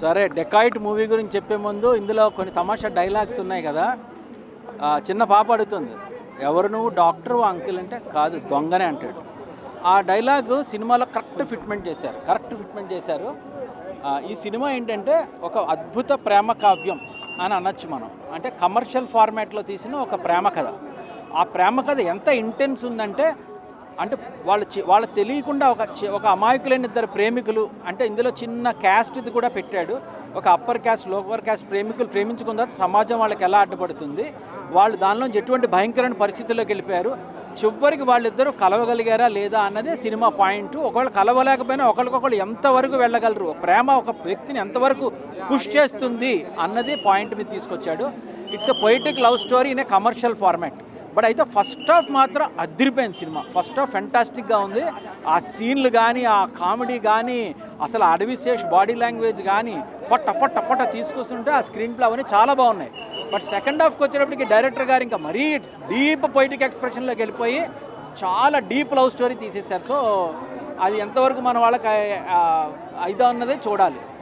సరే 'dacoit' movie గురించి చెప్పే ముందు ఇందులో కొన్ని తమాషా డైలాగ్స్ ఉన్నాయి కదా. చిన్న పాప అడుగుతుంది, ఎవరు నువ్వు డాక్టర్ అంకిల్ అంటే, కాదు దొంగనే అంటాడు. ఆ డైలాగు సినిమాలో కరెక్ట్ ఫిట్మెంట్ చేశారు. ఈ సినిమా ఏంటంటే ఒక అద్భుత ప్రేమ కావ్యం అని అనొచ్చు మనం. అంటే కమర్షియల్ ఫార్మాట్లో తీసిన ఒక ప్రేమ కథ. ఆ ప్రేమ కథ ఎంత ఇంటెన్స్ ఉందంటే, అంటే వాళ్ళు తెలియకుండా ఒక అమాయకులైన ఇద్దరు ప్రేమికులు, అంటే ఇందులో చిన్న క్యాస్ట్ ఇది కూడా పెట్టాడు. ఒక అప్పర్ క్యాస్ట్ లోవర్ క్యాస్ట్ ప్రేమికులు ప్రేమించుకున్న తర్వాత సమాజం వాళ్ళకి ఎలా అడ్డుపడుతుంది, వాళ్ళు దానిలోంచి ఎటువంటి భయంకరమైన పరిస్థితుల్లోకి వెళ్ళిపోయారు, చివరికి వాళ్ళిద్దరూ కలవగలిగారా లేదా అన్నదే సినిమా పాయింట్. ఒకవేళ కలవలేకపోయినా ఒకరికొకరు ఎంతవరకు వెళ్ళగలరు, ప్రేమ ఒక వ్యక్తిని ఎంతవరకు పుష్ చేస్తుంది అన్నది పాయింట్ మీద తీసుకొచ్చాడు. It's a poetic love story in a commercial format. But అయితే ఫస్ట్ హాఫ్ మాత్రం అదిరిపోయింది సినిమా. ఫస్ట్ హాఫ్ ఫెంటాస్టిక్గా ఉంది. ఆ సీన్లు కానీ, ఆ కామెడీ కానీ, అసలు అడవిశేష్ బాడీ లాంగ్వేజ్ కానీ ఫట్ట తీసుకొస్తుంటే ఆ స్క్రీన్ ప్లే అవన్నీ చాలా బాగున్నాయి. బట్ సెకండ్ హాఫ్కి వచ్చేటప్పటికి డైరెక్టర్ గారు ఇంకా మరీ డీప్ పొయిటిక్ ఎక్స్ప్రెషన్లోకి వెళ్ళిపోయి చాలా డీప్ లవ్ స్టోరీ తీసేశారు. సో అది ఎంతవరకు మన వాళ్ళకి అయిదా అన్నదే చూడాలి.